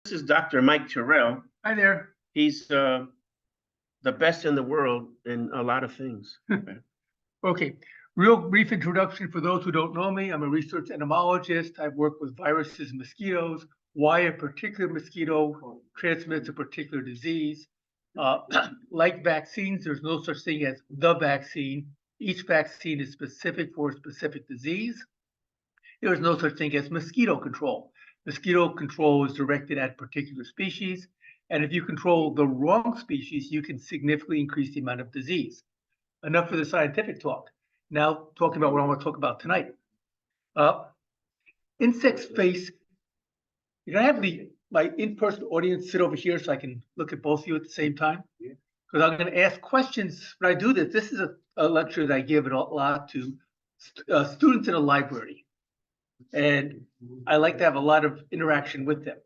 This is Dr. Mike Turell. Hi there. He's the best in the world in a lot of things. Okay, real brief introduction for those who don't know me. I'm a research entomologist. I've worked with viruses and mosquitoes, why a particular mosquito transmits a particular disease. Like vaccines, there's no such thing as the vaccine. Each vaccine is specific for a specific disease. There's no such thing as mosquito control. Mosquito control is directed at particular species. And if you control the wrong species, you can significantly increase the amount of disease. Enough for the scientific talk. Now talking about what I want to talk about tonight. Insects face, you can have my in-person audience sit over here so I can look at both of you at the same time. Because I'm going to ask questions when I do this. This is a lecture that I give a lot to students in a library. And I like to have a lot of interaction with them.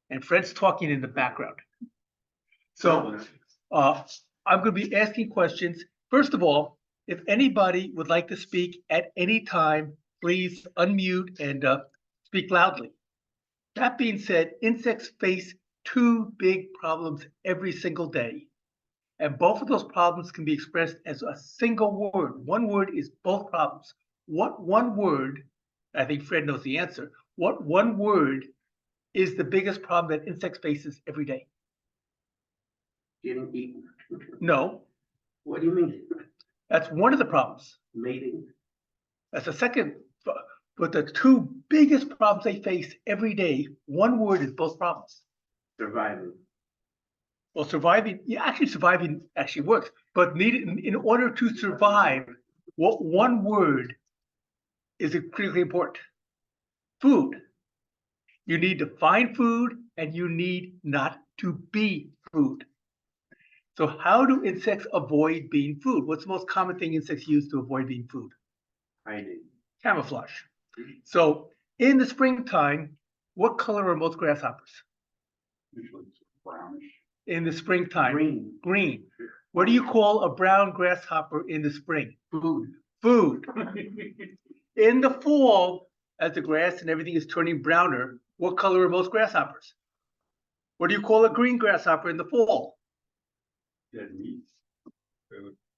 And Fred's talking in the background. So I'm going to be asking questions. First of all, if anybody would like to speak at any time, please unmute and speak loudly. That being said, insects face two big problems every single day. And both of those problems can be expressed as a single word. One word is both problems. What one word, I think Fred knows the answer, what one word is the biggest problem that insects faces every day? Getting eaten. No. What do you mean? That's one of the problems. Mating. That's the second. But the two biggest problems they face every day, one word is both problems. Surviving. Well, surviving actually works, but in order to survive, what one word is critically important? Food. You need to find food and you need not to be food. So how do insects avoid being food? What's the most common thing insects use to avoid being food? Hiding. Camouflage. So in the springtime, what color are most grasshoppers? Usually it's brownish. In the springtime? Green. Green. What do you call a brown grasshopper in the spring? Food. Food. In the fall, as the grass and everything is turning browner, what color are most grasshoppers? What do you call a green grasshopper in the fall? Dead meat.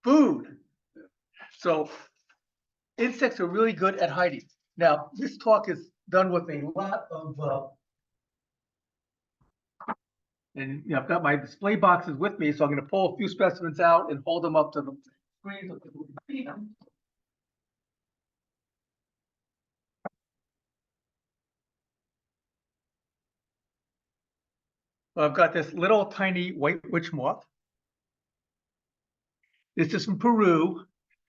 Food. So insects are really good at hiding. Now, this talk is done with a lot of, and I've got my display boxes with me, so I'm going to pull a few specimens out and hold them up to the screen so people can see them. Well, I've got this little tiny white witch moth. This is from Peru.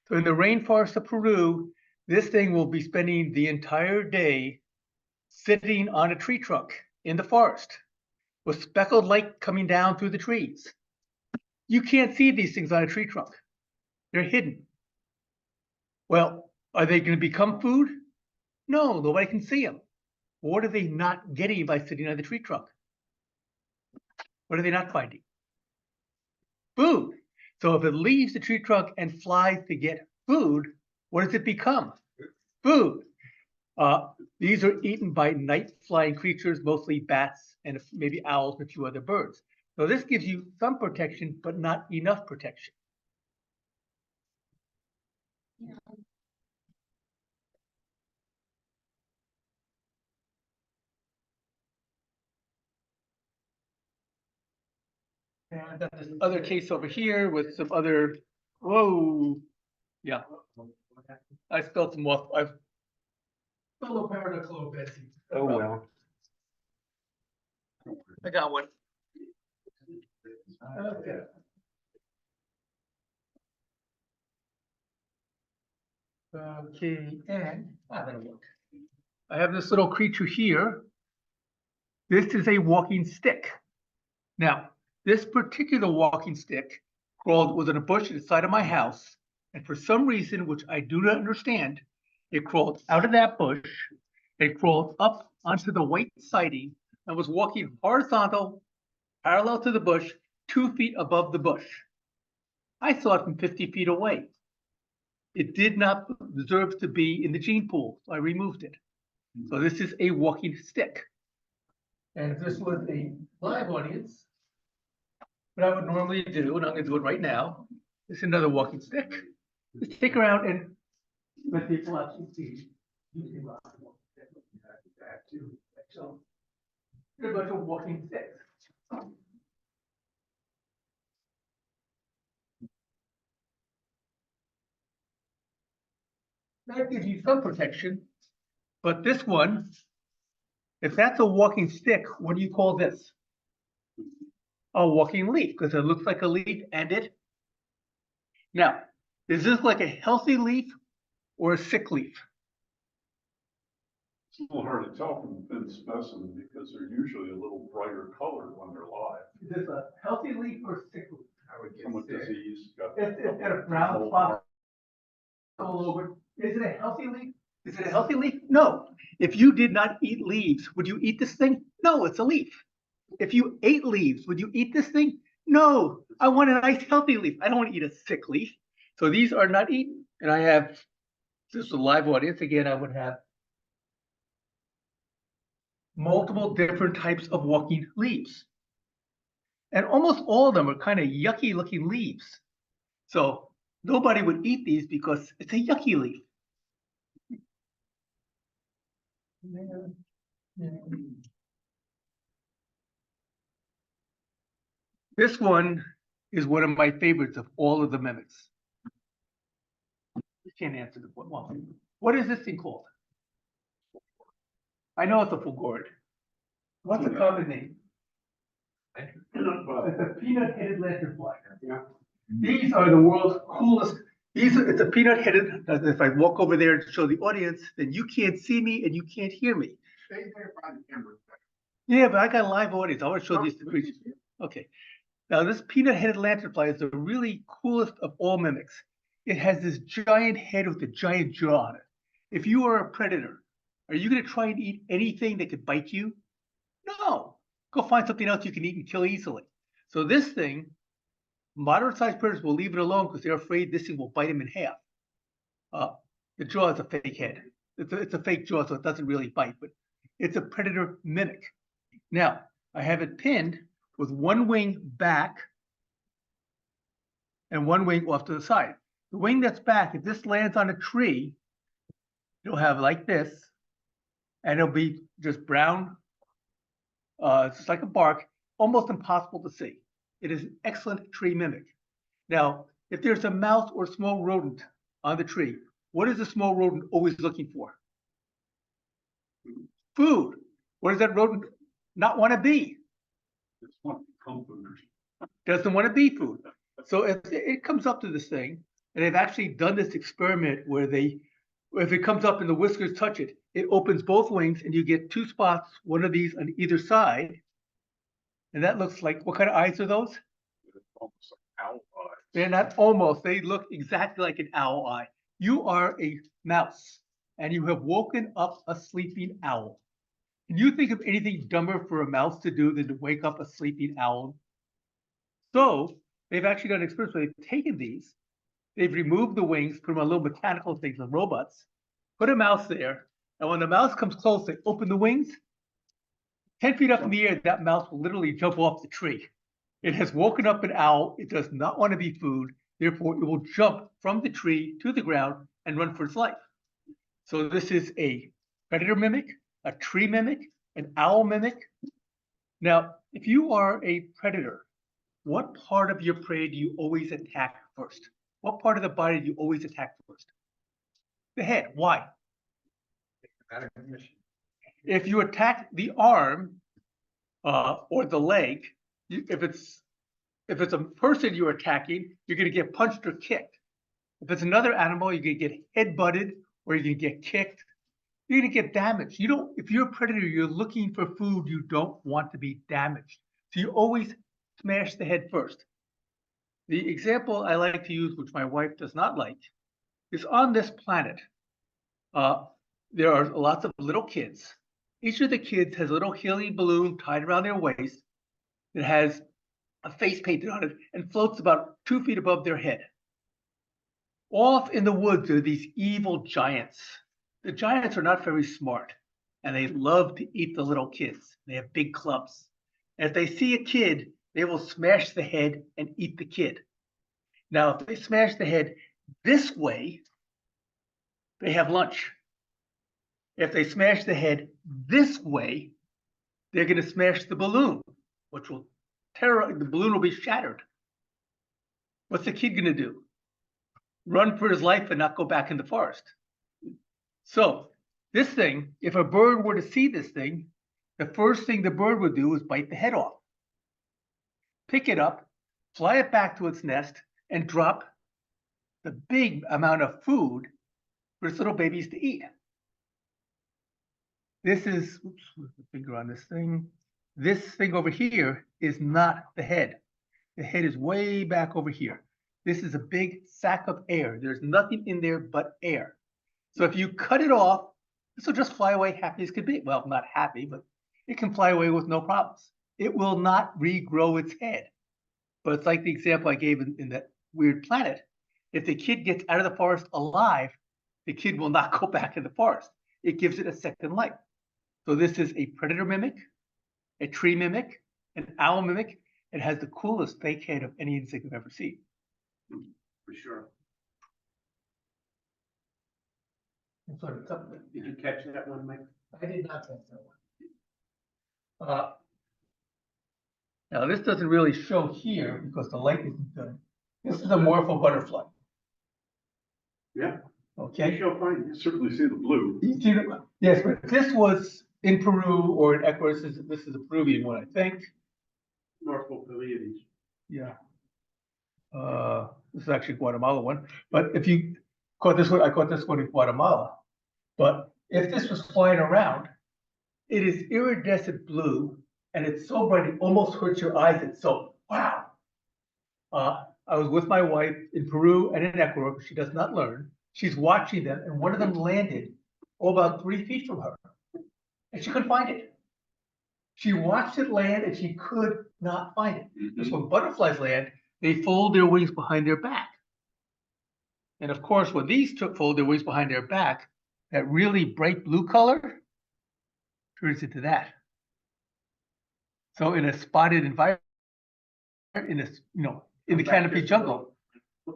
So in the rainforest of Peru, this thing will be spending the entire day sitting on a tree trunk in the forest with speckled light coming down through the trees. You can't see these things on a tree trunk. They're hidden. Well, are they going to become food? No, nobody can see them. What are they not getting by sitting on the tree trunk? What are they not finding? Food. So if it leaves the tree trunk and flies to get food, what does it become? Food. These are eaten by night-flying creatures, mostly bats and maybe owls and a few other birds. So this gives you some protection, but not enough protection. Yeah. And I've got this other case over here with some other, whoa, yeah. I spelled some off. I've spelled a Oh well. I got one. Okay. Okay, and that'll work. I have this little creature here. This is a walking stick. Now, this particular walking stick was in a bush at the side of my house, and for some reason, which I do not understand, it crawled out of that bush, it crawled up onto the white siding, and was walking horizontal, parallel to the bush, 2 feet above the bush. I saw it from 50 feet away. It did not deserve to be in the gene pool, so I removed it. So this is a walking stick. And if this was a live audience, what I would normally do, and I'm gonna do it right now, is another walking stick. Just stick around and let people actually see. Using a that too. So, here's a bunch of walking sticks. That gives you some protection, but this one, if that's a walking stick, what do you call this? A walking leaf, because it looks like a leaf and it. Now, is this like a healthy leaf or a sick leaf? It's a little hard to tell from the thin specimen because they're usually a little brighter colored when they're live. Is this a healthy leaf or a sick leaf? I would guess. Some with disease. It's got a brown spot all over. Is it a healthy leaf? Is it a healthy leaf? No. If you did not eat leaves, would you eat this thing? No, it's a leaf. If you ate leaves, would you eat this thing? No. I want a nice healthy leaf. I don't want to eat a sick leaf. So these are not eaten. And I have, this is a live audience. Again, I would have multiple different types of walking leaves. And almost all of them are kind of yucky looking leaves. So nobody would eat these because it's a yucky leaf. This one is one of my favorites of all of the mimics. You can't answer the one. What is this thing called? I know it's a fulgurate. What's the common name? It's a peanut-headed lanternfly. Yeah. These are the world's coolest. It's a peanut-headed. If I walk over there to show the audience, then you can't see me and you can't hear me. Stay there by the camera. Yeah, but I got a live audience. I want to show these to creatures. Okay. Now, this peanut-headed lanternfly is the really coolest of all mimics. It has this giant head with a giant jaw on it. If you are a predator, are you going to try and eat anything that could bite you? No. Go find something else you can eat and kill easily. So this thing, moderate-sized predators will leave it alone because they're afraid this thing will bite them in half. The jaw is a fake head. It's a fake jaw, so it doesn't really bite, but it's a predator mimic. Now, I have it pinned with one wing back and one wing off to the side. The wing that's back, if this lands on a tree, it'll have like this, and it'll be just brown, just like a bark, almost impossible to see. It is an excellent tree mimic. Now, if there's a mouse or small rodent on the tree, what is the small rodent always looking for? Food. What does that rodent not want to be? It's one comfort. Doesn't want to be food. So if it comes up to this thing, and they've actually done this experiment where if it comes up and the whiskers touch it, it opens both wings and you get two spots, one of these on either side. And that looks like, what kind of eyes are those? It's almost like owl eyes. They're not almost, they look exactly like an owl eye. You are a mouse and you have woken up a sleeping owl. Can you think of anything dumber for a mouse to do than to wake up a sleeping owl? So they've actually done experiments where they've taken these, they've removed the wings, put them on little mechanical things like robots, put a mouse there, and when the mouse comes close, they open the wings. 10 feet up in the air, that mouse will literally jump off the tree. It has woken up an owl. It does not want to be food. Therefore, it will jump from the tree to the ground and run for its life. So this is a predator mimic, a tree mimic, an owl mimic. Now, if you are a predator, what part of your prey do you always attack first? What part of the body do you always attack first? The head. Why? If you attack the arm or the leg, if it's a person you're attacking, you're going to get punched or kicked. If it's another animal, you're going to get head-butted or you're going to get kicked. You're going to get damaged. If you're a predator, you're looking for food, you don't want to be damaged. So you always smash the head first. The example I like to use, which my wife does not like, is on this planet. There are lots of little kids. Each of the kids has a little helium balloon tied around their waist that has a face painted on it and floats about 2 feet above their head. Off in the woods are these evil giants. The giants are not very smart. and they love to eat the little kids. They have big clubs. And if they see a kid, they will smash the head and eat the kid. Now, if they smash the head this way, they have lunch. If they smash the head this way, they're going to smash the balloon, which will the balloon will be shattered. What's the kid going to do? Run for his life and not go back in the forest. So this thing, if a bird were to see this thing, the first thing the bird would do is bite the head off, pick it up, fly it back to its nest, and drop the big amount of food for its little babies to eat. This is, oops, put the finger on this thing. This thing over here is not the head. The head is way back over here. This is a big sack of air. There's nothing in there but air. So if you cut it off, this will just fly away happy as could be. Well, not happy, but it can fly away with no problems. It will not regrow its head. But it's like the example I gave in that weird planet. If the kid gets out of the forest alive, the kid will not go back in the forest. It gives it a second life. So this is a predator mimic, a tree mimic, an owl mimic. It has the coolest fake head of any insect I've ever seen. For sure. Did you catch that one, Mike? I did not catch that one. Now this doesn't really show here because the light isn't good. This is a morpho butterfly. Yeah. Okay. Show fine. You certainly see the blue. You see the, yes, but this was in Peru or in Ecuador. This is a Peruvian one, I think. Norfolk Pleiades. Yeah. This is actually Guatemala one. But if you caught this one, I caught this one in Guatemala. But if this was flying around, it is iridescent blue, and it's so bright it almost hurts your eyes. It's so wow. I was with my wife in Peru and in Ecuador, but she does not learn. She's watching them, and one of them landed about 3 feet from her, and she couldn't find it. She watched it land, and she could not find it. Because when butterflies land, they fold their wings behind their back. And of course, when these fold their wings behind their back, that really bright blue color turns into that. So in a spotted environment, in a in the canopy jungle.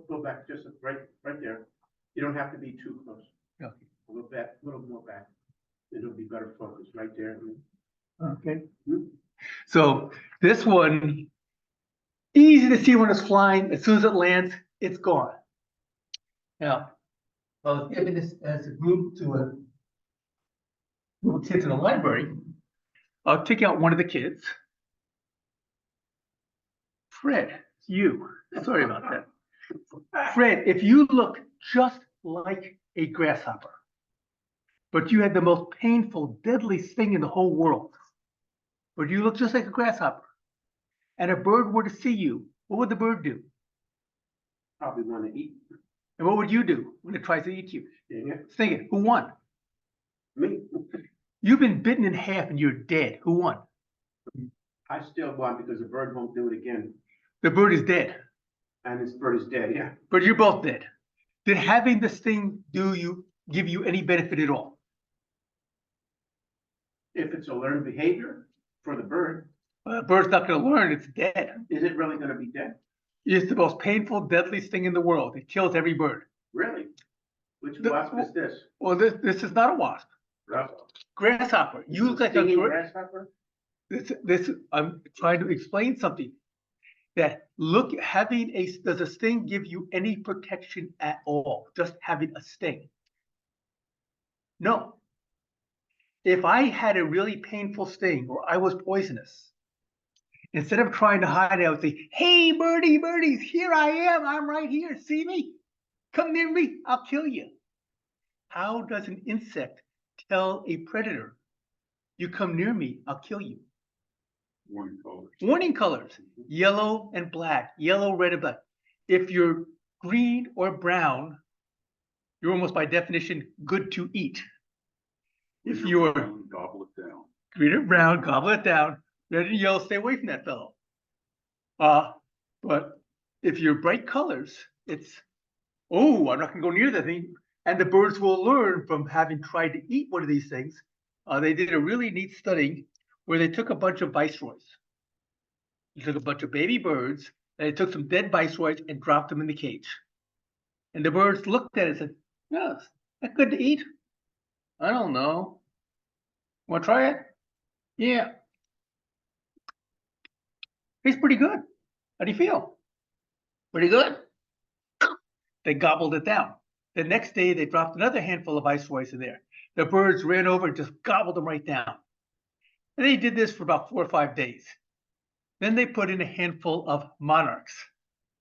Go back just right there. You don't have to be too close. Okay. A little more back. It'll be better focus right there. Okay. So this one, easy to see when it's flying. As soon as it lands, it's gone. Now, I was given this as a group to a group of kids in the library. I'll take out one of the kids. Fred, you. Sorry about that. Fred, if you look just like a grasshopper, but you had the most painful, deadly sting in the whole world, but you look just like a grasshopper, and a bird were to see you, what would the bird do? Probably want to eat. And what would you do when it tries to eat you? Yeah. Think it. Who won? Me. You've been bitten in half and you're dead. Who won? I still won because the bird won't do it again. The bird is dead. And this bird is dead, yeah. But you're both dead. Did having this thing give you any benefit at all? If it's a learned behavior for the bird. The bird's not going to learn. It's dead. Is it really going to be dead? It's the most painful, deadly sting in the world. It kills every bird. Really? Which wasp is this? Well, this is not a wasp. Grasshopper. You look like a grasshopper. I'm trying to explain something. That does a sting give you any protection at all? Just having a sting? No. If I had a really painful sting or I was poisonous, instead of trying to hide it, I would say, hey, birdies, here I am. I'm right here. See me? Come near me. I'll kill you. How does an insect tell a predator, you come near me, I'll kill you? Warning colors. Warning colors, yellow and black, yellow, red, and black. If you're green or brown, you're almost by definition good to eat. If you're Gobble it down. green or brown, gobble it down. Red and yellow, stay away from that fellow. But if you're bright colors, it's, oh, I'm not gonna go near that thing. And the birds will learn from having tried to eat one of these things. they did a really neat study where they took a bunch of viceroys. They took a bunch of baby birds, and they took some dead viceroys and dropped them in the cage. And the birds looked at it and said, "Yeah, is that good to eat? I don't know. Want to try it? Yeah. Tastes pretty good. How do you feel? Pretty good." They gobbled it down. The next day, they dropped another handful of viceroys in there. The birds ran over and just gobbled them right down. And they did this for about 4 or 5 days. Then they put in a handful of monarchs.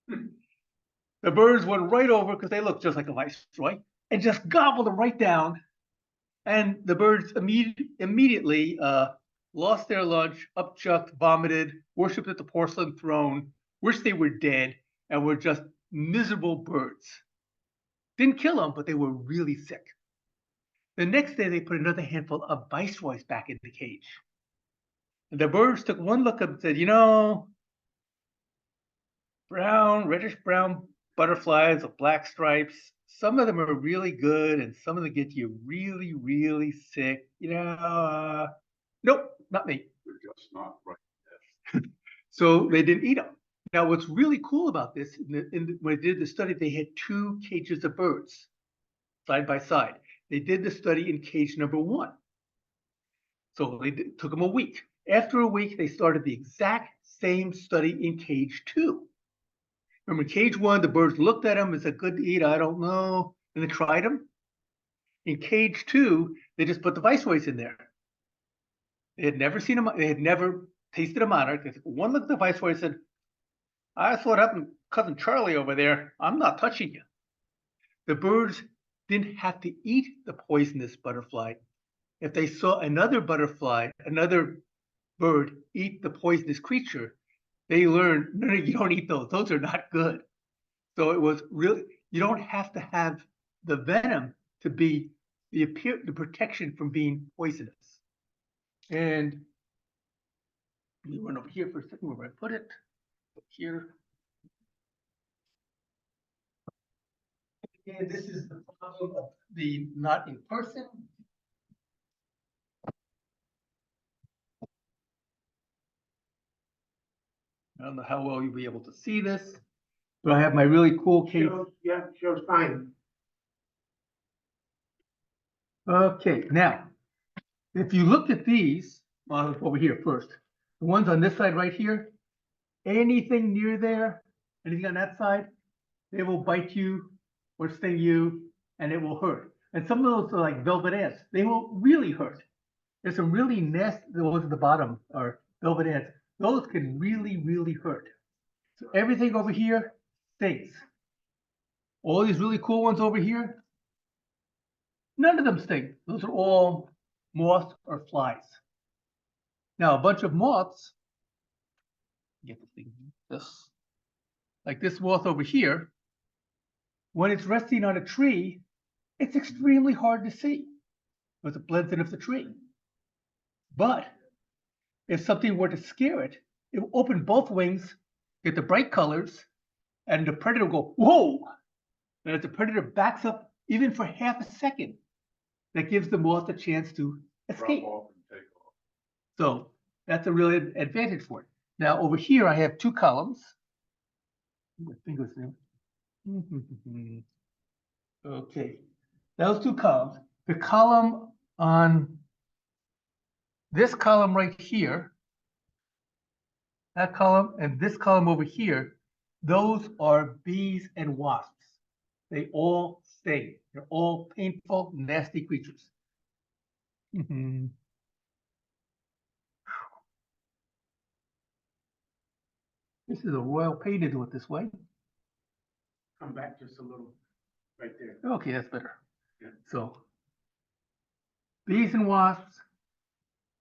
The birds went right over because they looked just like a viceroy and just gobbled them right down. And the birds immediately lost their lunch, upchucked, vomited, worshipped at the porcelain throne, wished they were dead, and were just miserable birds. Didn't kill them, but they were really sick. The next day, they put another handful of viceroys back in the cage. And the birds took one look and said, brown, reddish brown butterflies with black stripes, some of them are really good and some of them get you really, really sick. Nope, not me. They're just not right. So they didn't eat them. Now, what's really cool about this, when they did the study, they had 2 cages of birds side by side. They did the study in cage number 1. So it took them a week. After a week, they started the exact same study in cage 2. Remember, cage 1, the birds looked at them and said, "Good to eat, I don't know," and they tried them. In cage 2, they just put the viceroys in there. They had never seen them, they had never tasted a monarch. They took one look at the viceroy and said, "I saw what happened to cousin Charlie over there. I'm not touching you." The birds didn't have to eat the poisonous butterfly. If they saw another butterfly, another bird eat the poisonous creature, they learned, no, you don't eat those. Those are not good. So it was really, you don't have to have the venom to be the protection from being poisonous. And let me run over here for a second where I put it. Here. And this is the problem of the not in person. I don't know how well you'll be able to see this, but I have my really cool case. Shows fine. Okay, now, if you look at these, over here first, the ones on this side right here, anything near there, anything on that side, they will bite you or sting you, and it will hurt. And some of those are like velvet ants. They will really hurt. There's some really nasty, the ones at the bottom are velvet ants. Those can really, really hurt. So everything over here stings. All these really cool ones over here, none of them sting. Those are all moths or flies. Now, a bunch of moths, get the thing, like this moth over here, when it's resting on a tree, it's extremely hard to see because it blends in with the tree. But if something were to scare it, it will open both wings, get the bright colors, and the predator will go, "Whoa!" And if the predator backs up even for half a second, that gives the moth a chance to escape. Drop off and take off. So that's a real advantage for it. Now over here, I have 2 columns. My fingers there. Okay, those 2 columns. The column on this column right here, that column, and this column over here, those are bees and wasps. They all sting. They're all painful, nasty creatures. This is a royal pain to do it this way. Come back just a little, right there. Okay, that's better. Yeah. So, bees and wasps,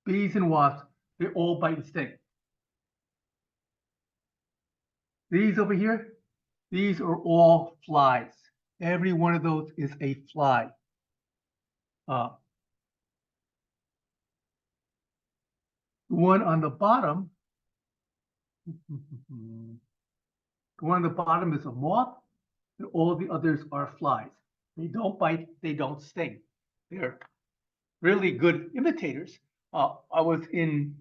they all bite and sting. These over here, these are all flies. Every one of those is a fly. The one on the bottom, is a moth, and all the others are flies. They don't bite, they don't sting. They're really good imitators. I was in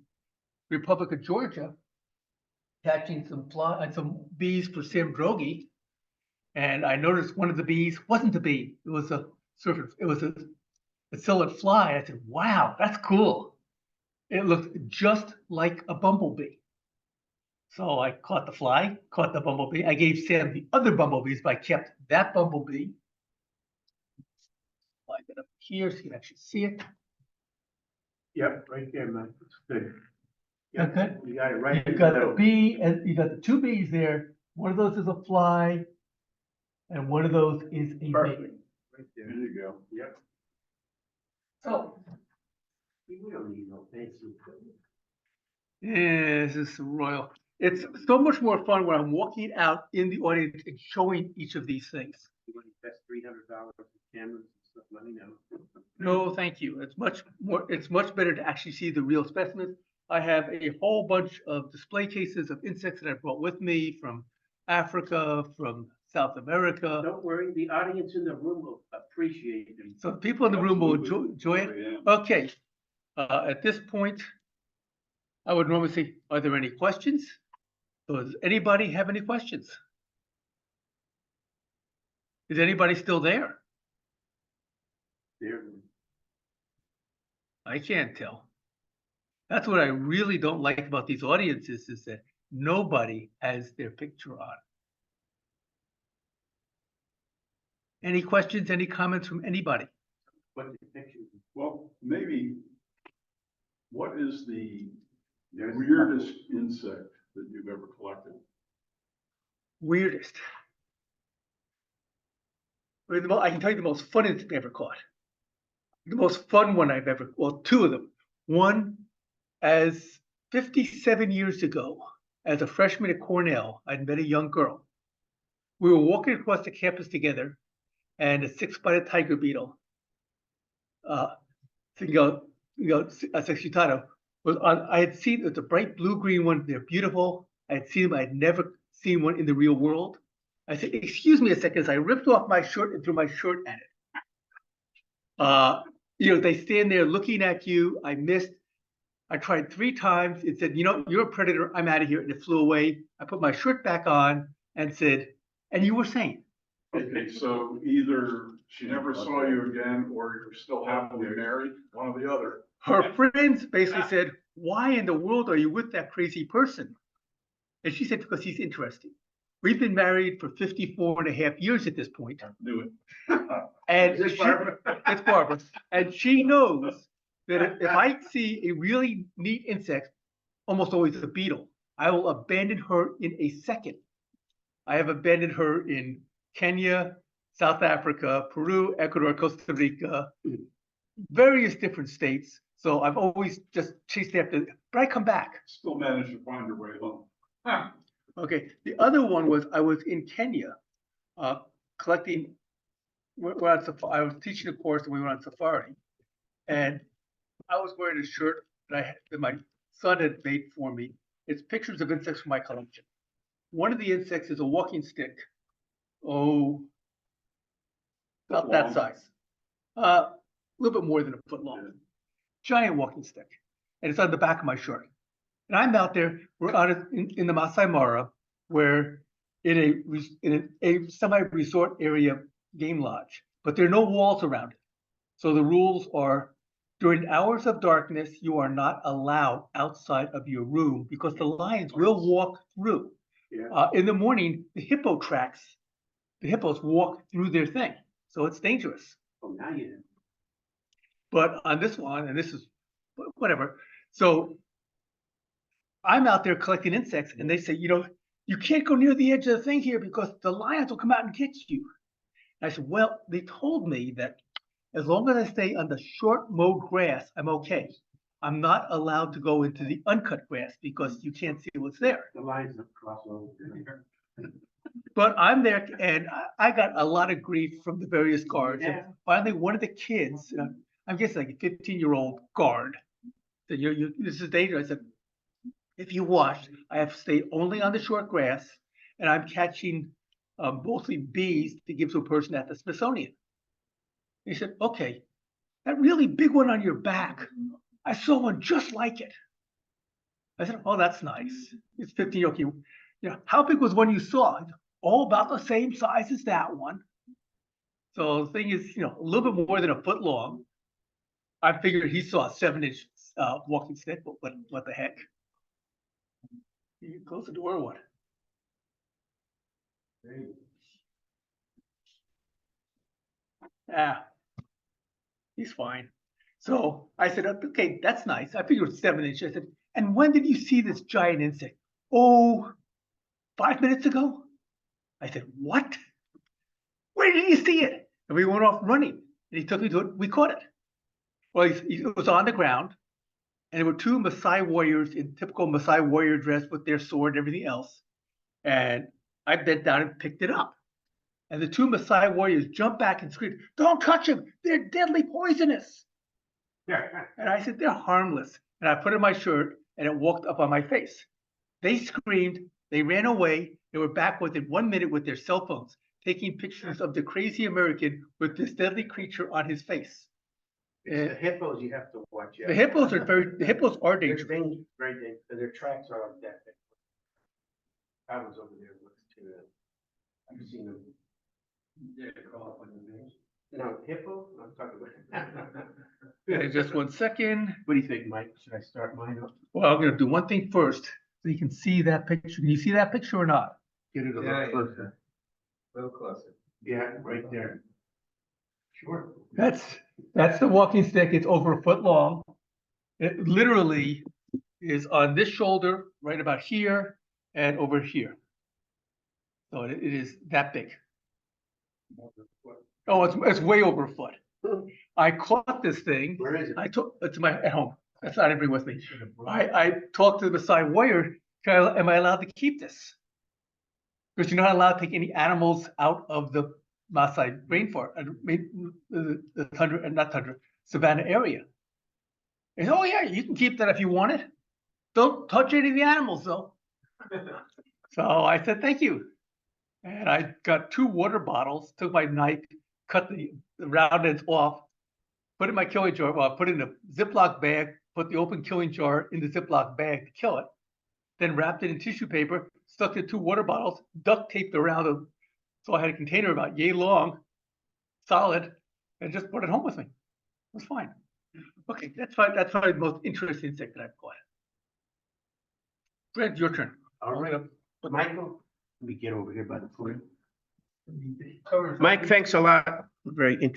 Republic of Georgia catching some bees for Sam Drogi, and I noticed one of the bees wasn't a bee. It was a bacillid fly. I said, "Wow, that's cool." It looked just like a bumblebee. So I caught the fly, caught the bumblebee. I gave Sam the other bumblebees, but I kept that bumblebee. Slide that up here so you can actually see it. Yep, right there, man. That's good. Okay. You got it right. You got the bee, and you got the two bees there. One of those is a fly, and one of those is a bee. Perfect. Right There there. you go. Yep. So, We don't need no fancy. yeah, this is royal. It's so much more fun when I'm walking out in the audience and showing each of these things. You want to invest $300 in cameras and stuff, let me know. No, thank you. It's much better to actually see the real specimens. I have a whole bunch of display cases of insects that I brought with me from Africa, from South America. Don't worry, the audience in the room will appreciate them. So people in the room will enjoy it. Yeah. Okay, at this point, I would normally say, are there any questions? Does anybody have any questions? Is anybody still there? There. I can't tell. That's what I really don't like about these audiences is that nobody has their picture on. Any questions, any comments from anybody? What the picture? Well, maybe, what is the weirdest insect that you've ever collected? Weirdest. I can tell you the most fun insect I ever caught. The most fun one I've ever, well, two of them. One, as 57 years ago, as a freshman at Cornell, I'd met a young girl. We were walking across the campus together, and a six-spotted tiger beetle, a sexutado, was on. I had seen it's a bright blue-green one. They're beautiful. I had seen them. I had never seen one in the real world. I said, "Excuse me a second." So I ripped off my shirt and threw my shirt at it. They stand there looking at you. I missed. I tried 3 times. It said, "You're a predator. I'm out of here." And it flew away. I put my shirt back on and said, "And you were sane." Okay, so either she never saw you again, or you're still happily married, one or the other. Her friends basically said, "Why in the world are you with that crazy person?" And she said, "Because he's interesting." We've been married for 54 and a half years at this point. Knew it. And Is this Barbara? it's Barbara. And she knows that if I see a really neat insect, almost always a beetle, I will abandon her in a second. I have abandoned her in Kenya, South Africa, Peru, Ecuador, Costa Rica, various different states. So I've always just chased after, but I come back. Still managed to find your way home. Okay, the other one was I was in Kenya collecting. I was teaching a course and we went on safari, and I was wearing a shirt that my son had made for me. It's pictures of insects from my collection. One of the insects is a walking stick. Oh, about that size. A little bit more than a foot long. Giant walking stick. And it's on the back of my shirt. And I'm out there, we're out in the Masai Mara, where in a semi-resort area game lodge, but there are no walls around it. So the rules are during hours of darkness, you are not allowed outside of your room because the lions will walk through. Yeah. In the morning, the hippos walk through their thing. So it's dangerous. Oh, now you know. But on this one, and this is whatever. So I'm out there collecting insects, and they say, you can't go near the edge of the thing here because the lions will come out and get you. And I said, well, they told me that as long as I stay on the short mowed grass, I'm okay. I'm not allowed to go into the uncut grass because you can't see what's there. The lines have crossed over. But I'm there, and I got a lot of grief from the various guards. Yeah. And finally, one of the kids, I'm guessing like a 15-year-old guard, said, this is dangerous. I said, if you watch, I have to stay only on the short grass, and I'm catching mostly bees to give to a person at the Smithsonian. He said, okay. that really big one on your back, I saw one just like it. I said, oh, that's nice. It's 15, okay. How big was one you saw? Oh, about the same size as that one. So the thing is, a little bit more than a foot long. I figured he saw a 7-inch walking stick, but what the heck? You close the door or what? Yeah, he's fine. So I said, okay, that's nice. I figured 7 inch. I said, and when did you see this giant insect? Oh, 5 minutes ago. I said, what? Where did you see it? And we went off running. And he took me to it. We caught it. Well, it was on the ground. And there were two Maasai warriors in typical Maasai warrior dress with their sword and everything else. And I bent down and picked it up. And the two Maasai warriors jumped back and screamed, don't touch him. They're deadly poisonous. And I said, they're harmless. And I put it in my shirt and it walked up on my face. They screamed, they ran away. They were back within 1 minute with their cell phones, taking pictures of the crazy American with this deadly creature on his face. The hippos you have to watch out. The hippos are They're dangerous. very dangerous. Their tracks are like that. I was over there with two. I've seen them. Yeah, crawl up on the things. No, hippo? I'm talking about. Just 1 second. What do you think, Mike? Should I start mine up? Well, I'm gonna do one thing first, so you can see that picture. Can you see that picture or not? Get it a little closer. A little closer. Yeah, right there. Sure. That's the walking stick. It's over a foot long. It literally is on this shoulder, right about here, and over here. So it is that big. Oh, it's way over a foot. I caught this thing. Where is it? I took it to at home. That's not everybody with me. I talked to the Maasai warrior. Am I allowed to keep this? Because you're not allowed to take any animals out of the Maasai rainforest, the tundra, not tundra, savanna area. And oh yeah, you can keep that if you want it. Don't touch any of the animals though. So I said thank you, and I got 2 water bottles. Took my knife, cut the round ends off, put it in my killing jar. Well, I put it in a Ziploc bag. Put the open killing jar in the Ziploc bag to kill it. Then wrapped it in tissue paper. Stuck the 2 water bottles. Duct taped around them. So I had a container about yay long, solid, and just brought it home with me. It was fine. Okay, that's fine. That's probably the most interesting insect that I've caught. Fred, your turn. All right. Michael, let me get over here by the phone. Mike, thanks a lot. Very interesting.